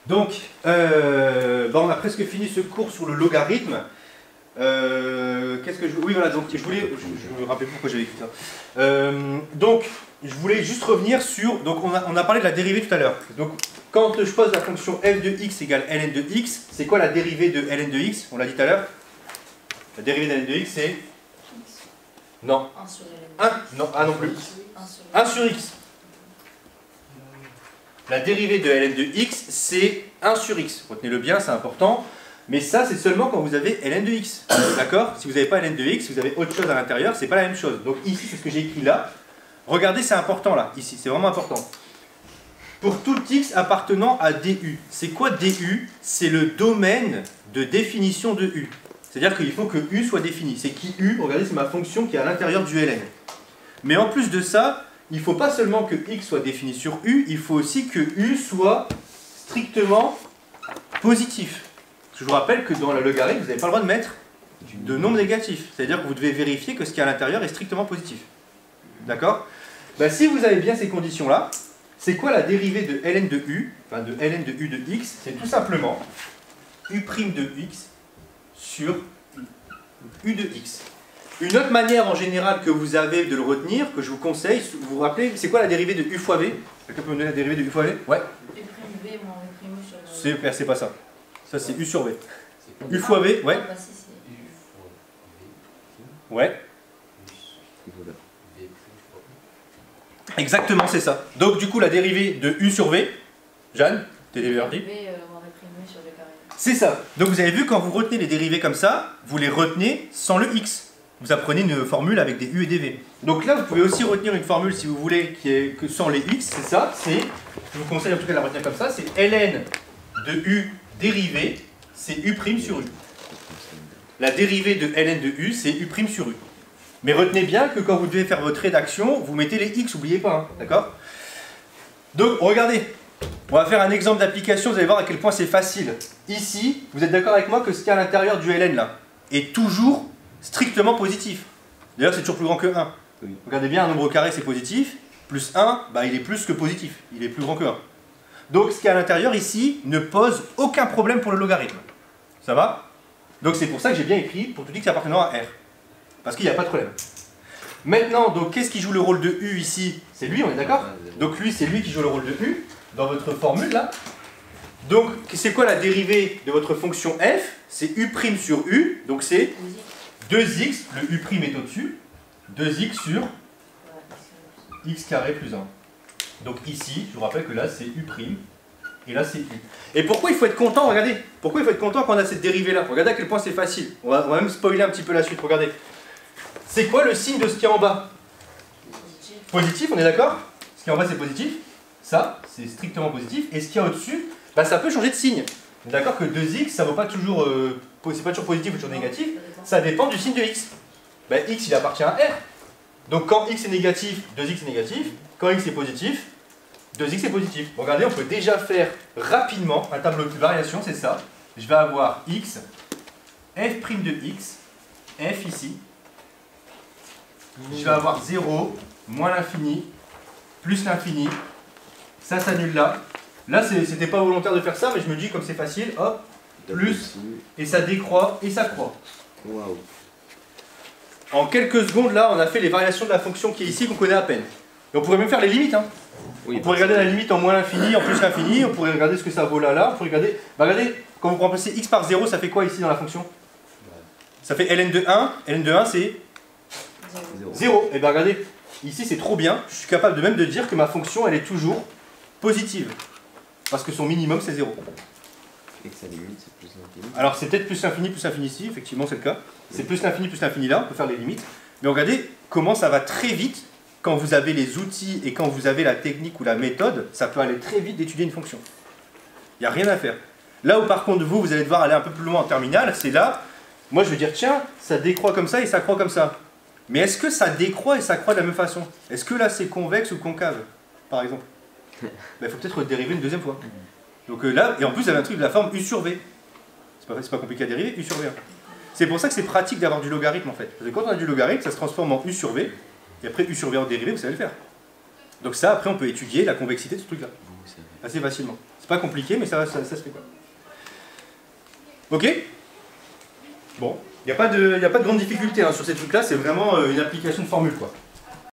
Donc, on a presque fini ce cours sur le logarithme. Qu'est-ce que je... Oui, voilà, donc je voulais... Je me rappelle pourquoi j'avais écrit ça. Donc, je voulais juste revenir sur... Donc, on a parlé de la dérivée tout à l'heure. Donc, quand je pose la fonction f de x égale ln de x, c'est quoi la dérivée de ln de x? On l'a dit tout à l'heure. La dérivée de ln de x, c'est... Non. 1 sur ln. 1 non, ah non plus. 1 sur x. La dérivée de ln de x, c'est 1 sur x. Retenez-le bien, c'est important. Mais ça, c'est seulement quand vous avez ln de x. D'accord? Si vous n'avez pas ln de x, vous avez autre chose à l'intérieur, c'est pas la même chose. Donc ici, c'est ce que j'ai écrit là. Regardez, c'est important là, ici, c'est vraiment important. Pour tout x appartenant à du. C'est quoi du? C'est le domaine de définition de u. C'est-à-dire qu'il faut que u soit défini. C'est qui u? Regardez, c'est ma fonction qui est à l'intérieur du ln. Mais en plus de ça, il ne faut pas seulement que x soit défini sur u, il faut aussi que u soit strictement positif. Je vous rappelle que dans le logarithme, vous n'avez pas le droit de mettre de nombre négatif. C'est-à-dire que vous devez vérifier que ce qui est à l'intérieur est strictement positif. D'accord? Ben, si vous avez bien ces conditions-là, c'est quoi la dérivée de ln de u, enfin de ln de u de x? C'est tout simplement u' de x sur u de x. Une autre manière en général que vous avez de le retenir, que je vous conseille, vous vous rappelez, c'est quoi la dérivée de u fois v? Quelqu'un peut me donner la dérivée de u fois v? Ouais. U' v moins v' sur le... C'est pas ça. Ça c'est u sur v. U fois v, ouais. Ah, bah, si, c'est u fois v. Ouais. Exactement, c'est ça. Donc du coup la dérivée de u sur v, Jeanne, t'es divertie? V moins v' sur le carré. C'est ça. Donc vous avez vu, quand vous retenez les dérivées comme ça, vous les retenez sans le x. Vous apprenez une formule avec des u et des v. Donc là, vous pouvez aussi retenir une formule, si vous voulez, qui est que sans les x, c'est ça, c'est, je vous conseille en tout cas de la retenir comme ça, c'est ln de u dérivée, c'est u' sur u. La dérivée de ln de u, c'est u' sur u. Mais retenez bien que quand vous devez faire votre rédaction, vous mettez les x, n'oubliez pas, hein, d'accord? Donc, regardez, on va faire un exemple d'application, vous allez voir à quel point c'est facile. Ici, vous êtes d'accord avec moi que ce qu'il y a à l'intérieur du ln là est toujours strictement positif. D'ailleurs, c'est toujours plus grand que 1. Oui. Regardez bien, un nombre carré, c'est positif. Plus 1, bah, il est plus que positif. Il est plus grand que 1. Donc, ce qui est à l'intérieur, ici, ne pose aucun problème pour le logarithme. Ça va? Donc, c'est pour ça que j'ai bien écrit pour tout x appartenant à R. Parce qu'il n'y a pas de problème. Maintenant, donc, qu'est-ce qui joue le rôle de U ici? C'est lui, on est d'accord? Donc, lui, c'est lui qui joue le rôle de U, dans votre formule, là. Donc, c'est quoi la dérivée de votre fonction f? C'est U' sur U. Donc, c'est 2x, le u' est au-dessus, 2x sur x carré plus 1. Donc ici, je vous rappelle que là c'est u', et là c'est u. Et pourquoi il faut être content? Regardez, pourquoi il faut être content quand on a cette dérivée-là? Regardez à quel point c'est facile. On va même spoiler un petit peu la suite, regardez. C'est quoi le signe de ce qui est en bas? Positif, on est d'accord? Ce qui est en bas c'est positif, ça c'est strictement positif, et ce qui est au-dessus, bah, ça peut changer de signe. On est d'accord que 2x, ça ne vaut pas toujours, c'est pas toujours positif ou toujours négatif, ça dépend du signe de x. Ben, x il appartient à R. Donc quand x est négatif, 2x est négatif. Quand x est positif, 2x est positif. Bon, regardez, on peut déjà faire rapidement un tableau de variation, c'est ça. Je vais avoir x, f' de x, f ici. Je vais avoir 0, moins l'infini, plus l'infini. Ça s'annule là. Là, c'était pas volontaire de faire ça, mais je me dis, comme c'est facile, hop, plus, et ça décroît, et ça croît. Waouh. En quelques secondes, là, on a fait les variations de la fonction qui est ici, qu'on connaît à peine. Et on pourrait même faire les limites. Hein. Oui, on pourrait regarder la limite en moins l'infini, en plus l'infini, on pourrait regarder ce que ça vaut là, là. On pourrait regarder, bah, regardez, quand vous remplacez x par 0, ça fait quoi ici dans la fonction? Ça fait ln de 1. Ln de 1, c'est 0. Et bien regardez, ici c'est trop bien, je suis capable de même de dire que ma fonction, elle est toujours positive. Parce que son minimum, c'est 0. Et que sa limite, c'est plus l'infini. Alors c'est peut-être plus l'infini ici, effectivement c'est le cas. C'est plus l'infini là, on peut faire les limites. Mais regardez comment ça va très vite quand vous avez les outils et quand vous avez la technique ou la méthode, ça peut aller très vite d'étudier une fonction. Il n'y a rien à faire. Là où par contre vous allez devoir aller un peu plus loin en terminale, c'est là, moi je veux dire tiens, ça décroît comme ça et ça croît comme ça. Mais est-ce que ça décroît et ça croît de la même façon? Est-ce que là c'est convexe ou concave, par exemple? Il faut peut-être dériver une deuxième fois. Donc là, et en plus vous avez un truc de la forme u sur v. C'est pas compliqué à dériver, u sur v1. C'est pour ça que c'est pratique d'avoir du logarithme en fait. Parce que quand on a du logarithme, ça se transforme en u sur v, et après u sur v en dérivé, vous savez le faire. Donc ça, après on peut étudier la convexité de ce truc-là. assez facilement. C'est pas compliqué, mais ça se fait quoi. Ok? Bon, il n'y a pas de grande difficulté hein, sur ces trucs-là, c'est vraiment une application de formule quoi.